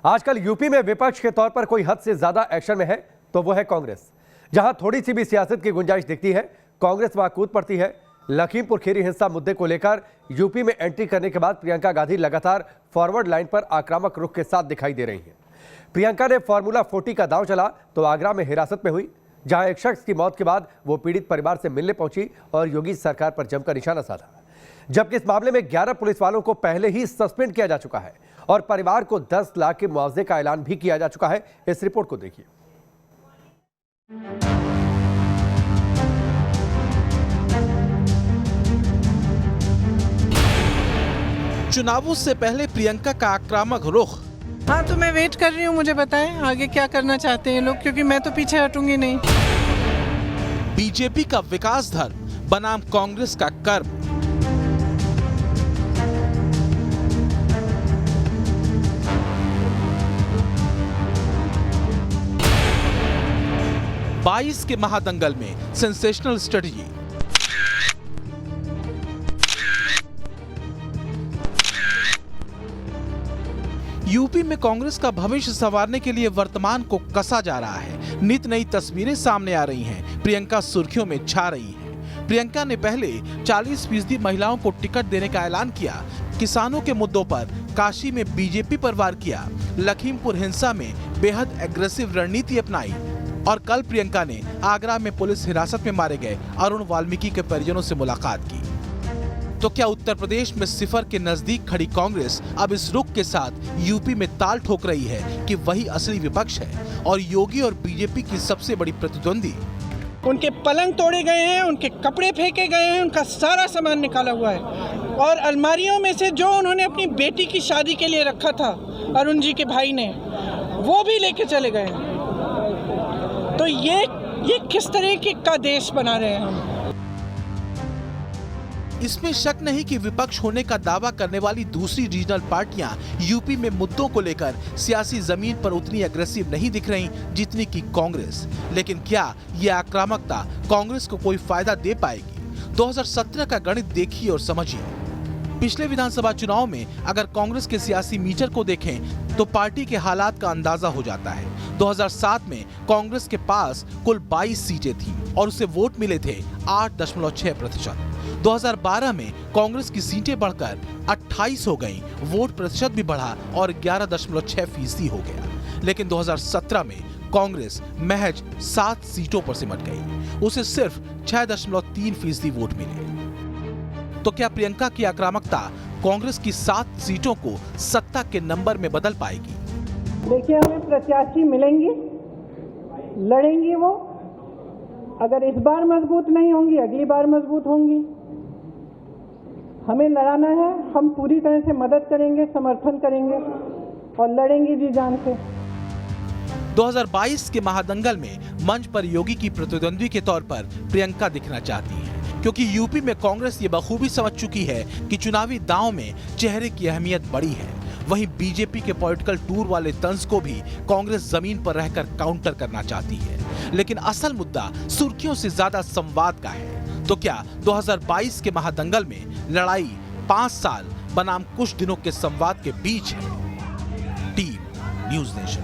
आजकल यूपी में विपक्ष के तौर पर कोई हद से ज्यादा एक्शन में है तो वो है कांग्रेस। जहां थोड़ी सी भी सियासत की गुंजाइश दिखती है, कांग्रेस वहां कूद पड़ती है। लखीमपुर खीरी हिंसा मुद्दे को लेकर यूपी में एंट्री करने के बाद प्रियंका गांधी लगातार फॉरवर्ड लाइन पर आक्रामक रुख के साथ दिखाई दे रही हैं। प्रियंका ने फॉर्मूला 40 का दांव चला तो आगरा में हिरासत में हुई, जहां एक शख्स की मौत के बाद वो पीड़ित परिवार से मिलने पहुंची और योगी सरकार पर जमकर निशाना साधा। जबकि इस मामले में 11 पुलिस वालों को पहले ही सस्पेंड किया जा चुका है और परिवार को 10 लाख के मुआवजे का ऐलान भी किया जा चुका है। इस रिपोर्ट को देखिए। चुनावों से पहले प्रियंका का आक्रामक रुख। हाँ, तो मैं वेट कर रही हूँ, मुझे बताएं आगे क्या करना चाहते हैं लोग, क्योंकि मैं तो पीछे हटूंगी नहीं। बीजेपी का विकास धर्म बनाम कांग्रेस का कर्म। बाईस के महादंगल में सेंसेशनल स्ट्रेटजी। यूपी में कांग्रेस का भविष्य संवारने के लिए वर्तमान को कसा जा रहा है। नित नई तस्वीरें सामने आ रही हैं। प्रियंका सुर्खियों में छा रही हैं। प्रियंका ने पहले 40% महिलाओं को टिकट देने का ऐलान किया। किसानों के मुद्दों पर काशी में बीजेपी पर वार किया। लखीमपुर हिंसा में बेहद एग्रेसिव रणनीति अपनाई। और कल प्रियंका ने आगरा में पुलिस हिरासत में मारे गए अरुण वाल्मीकि के परिजनों से मुलाकात की। तो क्या उत्तर प्रदेश में सिफर के नजदीक खड़ी कांग्रेस अब इस रुख के साथ यूपी में ताल ठोक रही है कि वही असली विपक्ष है और योगी और बीजेपी की सबसे बड़ी प्रतिद्वंदी? उनके पलंग तोड़े गए हैं, उनके कपड़े फेंके गए हैं, उनका सारा सामान निकाला हुआ है और अलमारियों में से जो उन्होंने अपनी बेटी की शादी के लिए रखा था अरुण जी के भाई ने, वो भी लेके चले गए हैं। तो ये किस तरह का देश बना रहे हैं हम? इसमें शक नहीं कि विपक्ष होने का दावा करने वाली दूसरी रीजनल पार्टियां यूपी में मुद्दों को लेकर सियासी जमीन पर उतनी अग्रेसिव नहीं दिख रही जितनी कि कांग्रेस। लेकिन क्या यह आक्रामकता कांग्रेस को कोई फायदा दे पाएगी? 2017 का गणित देखिए और समझिए। पिछले विधानसभा चुनाव में अगर कांग्रेस के सियासी मीटर को देखें तो पार्टी के हालात का अंदाजा हो जाता है। 2007 में कांग्रेस के पास कुल 22 सीटें थीं और उसे वोट मिले थे 8.6%। 2012 में कांग्रेस की सीटें बढ़कर 28 हो गईं, वोट प्रतिशत भी बढ़ा और 11.6% हो गया। लेकिन 2017 में कांग्रेस महज 7 सीटों पर सिमट गई, उसे सिर्फ 6.3% वोट मिले। तो क्या प्रियंका की आक्रामकता कांग्रेस की 7 सीटों को सत्ता के नंबर में बदल पाएगी? देखिए, हमें प्रत्याशी मिलेंगे, लड़ेंगे वो। अगर इस बार मजबूत नहीं होंगी, अगली बार मजबूत होंगी। हमें लड़ाना है, हम पूरी तरह से मदद करेंगे, समर्थन करेंगे और लड़ेंगे जी जान से। 2022 के महादंगल में मंच पर योगी की प्रतिद्वंदी के तौर पर प्रियंका दिखना चाहती है, क्योंकि यूपी में कांग्रेस ये बखूबी समझ चुकी है कि चुनावी दांव में चेहरे की अहमियत बड़ी है। वहीं बीजेपी के पॉलिटिकल टूर वाले तंज को भी कांग्रेस जमीन पर रहकर काउंटर करना चाहती है। लेकिन असल मुद्दा सुर्खियों से ज्यादा संवाद का है। तो क्या 2022 के महादंगल में लड़ाई 5 साल बनाम कुछ दिनों के संवाद के बीच है? Team news nation.